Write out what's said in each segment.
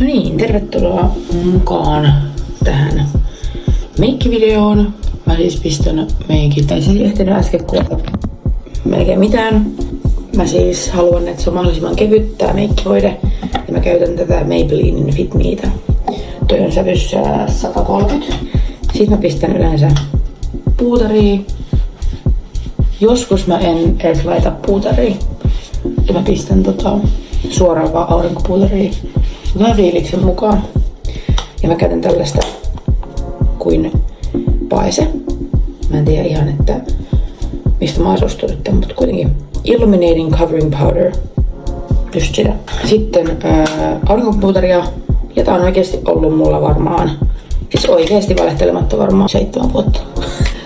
No niin, tervetuloa mukaan tähän meikkivideoon. Mä siis pistän meikit, tai se ei ehtinyt äsken kuulla melkein mitään. Mä siis haluan, että se on mahdollisimman kevyt tää meikkivoide. Ja mä käytän tätä Maybellinen Fit Meitä. Toi on sävyssä 130. Sitten mä pistän yleensä puutaria. Joskus mä en edes laita puutaria. Ja mä pistän suoraan vaan aurinkopuutaria. Vähän fiiliksen mukaan. Ja mä käytän tällaista kuin paise. Mä en tiedä ihan, että mistä mä oon ostunut tämän, mutta kuitenkin Illuminating Covering Powder. Just sitä. Sitten aurinkopuutaria. Ja tää on oikeesti ollut mulla varmaan, siis oikeesti valehtelematta varmaan 7 vuotta.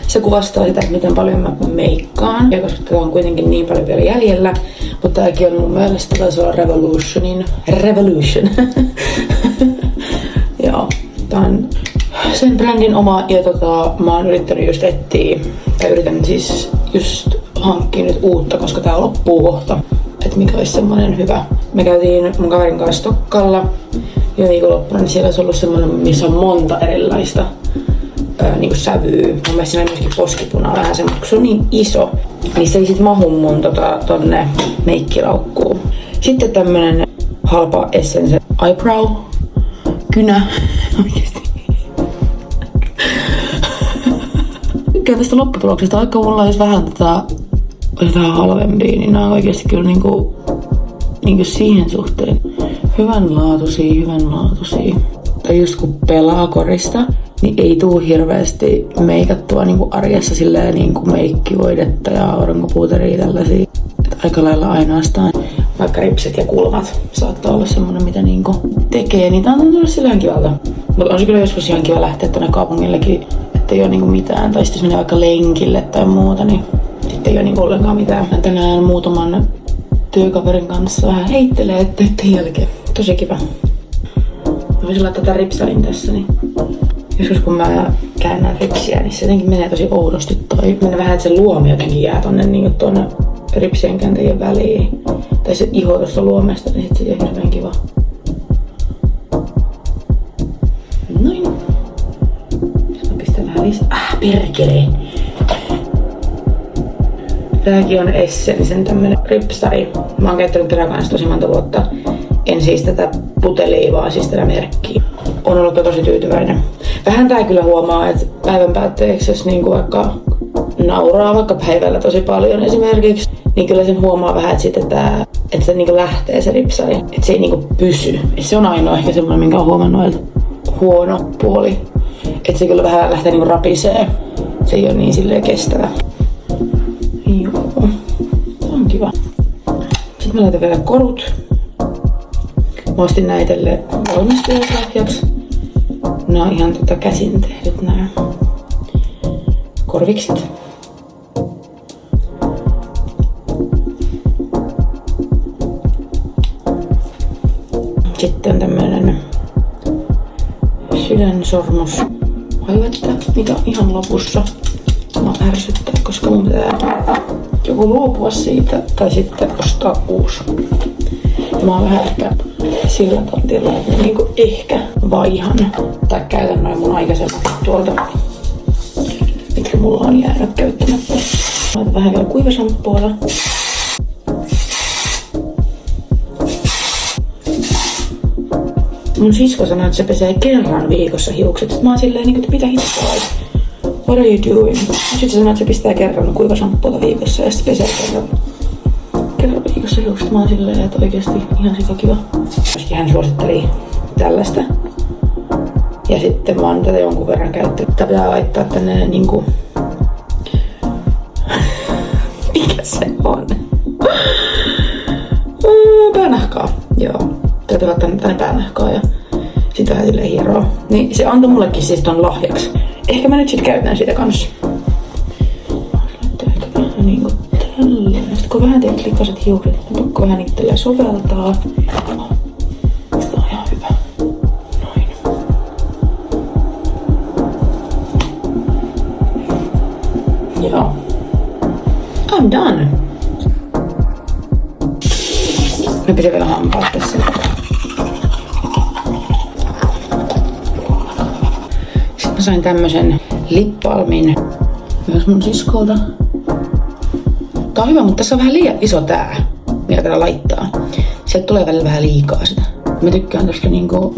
Se kuvastaa sitä, että miten paljon mä meikkaan. Ja koska tää on kuitenkin niin paljon vielä jäljellä. Mutta tääkin on mun mielestä taisi olla Revolution. Joo, tää on sen brändin oma. Ja mä oon yrittänyt just etsiä, tai yritän siis just hankkia nyt uutta, koska tää loppuu kohta. Että mikä olisi semmonen hyvä. Me käytiin mun kaverin kanssa Stokkalla jo viikonloppuna, niin siellä olisi ollut semmonen, missä on monta erilaista niinku sävyä. Mun mielestä siinä on myöskin poskipuna vähän semmoinen, kun se on niin iso, niin se ei sit mahu mun tonne meikkilaukkuun. Sitten tämmönen halpa Essence Eyebrow kynä. Oikeesti. Tykkään tästä lopputuloksesta, vaikka mulla olisi vähän olisi vähän halvempia, niin nää on oikeesti kyllä niinku siihen suhteen hyvänlaatuisia. Tai just kun pelaa korista, niin ei tuu hirveästi meikattua niinku arjessa silleen niinku meikkivoidetta ja aurinkopuuteria tällaisia. Et aika lailla ainoastaan vaikka ripset ja kulmat saattaa olla semmonen, mitä niinku tekee, niin tää on tullut silleen kivalta. Mutta on se kyllä joskus ihan kiva lähteä tonne kaupungillekin, ettei oo niinku mitään. Tai sitten jos menee vaikka lenkille tai muuta, niin sitten ei oo niinku ollenkaan mitään. Mä tänään muutaman työkaverin kanssa vähän heittelee töiden jälkeen. Tosi kiva. Mä voisin laittaa tätä ripsain tässä, niin joskus kun mä käännän ripsiä, niin se jotenkin menee tosi oudosti toi. Menee vähän, että se luomi jotenkin jää tonne niin tuonne ripsien kääntäjien väliin. Tai se iho tuosta luomesta, niin sit se jää hirveän kiva. Noin. Sitten mä pistän vähän lisää. Perkele! Tääkin on Essencen tämmönen ripsari. Mä oon käyttänyt tätä kanssa tosi monta vuotta. En siis tätä putelia, vaan siis tätä merkkiä. On ollut tosi tyytyväinen. Vähän tää kyllä huomaa, että päivän päätteeksi, jos niinku vaikka nauraa vaikka päivällä tosi paljon esimerkiksi, niin kyllä sen huomaa vähän, että se niinku lähtee se ripsari. Että se ei niinku pysy. Et se on ainoa ehkä semmoinen, minkä on huomannut, että huono puoli. Että se kyllä vähän lähtee niinku rapisee. Se ei ole niin silleen kestävä. Joo. On kiva. Sitten mä laitan vielä korut. Mä ostin näitelle valmistujaslahjaksi. Nää on ihan käsin tehdyt nää korviksit. Sitten on tämmönen sydänsormus haivettä, mikä on ihan lopussa. Mä ärsyttää, koska mun pitää joko luopua siitä tai sitten ostaa uusi. Ja mä oon vähän ehkä sillä tontilla, että niinku ehkä vaihan tai käytän noin mun aikaisemmat tuolta, mitkä mulla on jäänyt käyttämättä. Laitan vähän vielä kuivasamppuota. Mun sisko sanoi, että se pesee kerran viikossa hiukset. Sitten mä oon silleen, että mitä hittoa? What are you doing? Sitten se sanoi, että se pistää kerran kuivasamppuota viikossa ja sitten pesee kerran viikossa hiukset. Mä oon silleen, että oikeesti ihan sikakiva. Myöskin hän suositteli tällaista. Ja sitten mä oon tätä jonkun verran käyttänyt. Tää pitää laittaa tänne niinku... Mikä se on? Päänahkaa. Joo. Täytyy laittaa tänne päänahkaa ja sit vähän silleen hieroa. Niin se antoi mullekin siis ton lahjaksi. Ehkä mä nyt sit käytän sitä kanssa. Laittaa ehkä vähän niinku tälleen. Sitten kun vähän teet likaset hiukset, niin pakko vähän itselleen soveltaa. Sitä on ihan hyvä. Noin. Joo. I'm done. Mä pidän vielä hampaat tässä. sain tämmösen lipbalmin myös mun siskolta. Tää on hyvä, mutta tässä on vähän liian iso tää, mikä täällä laittaa. Sieltä tulee välillä vähän liikaa sitä. Mä tykkään tästä niinku,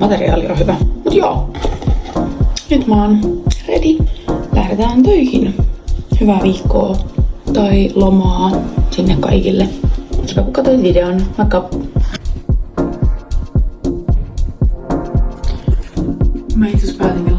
materiaali on hyvä. Mut joo, nyt mä oon ready. Lähdetään töihin. Hyvää viikkoa tai lomaa sinne kaikille. Kiva kun katsoit videon. Moikka! Mä itse päätin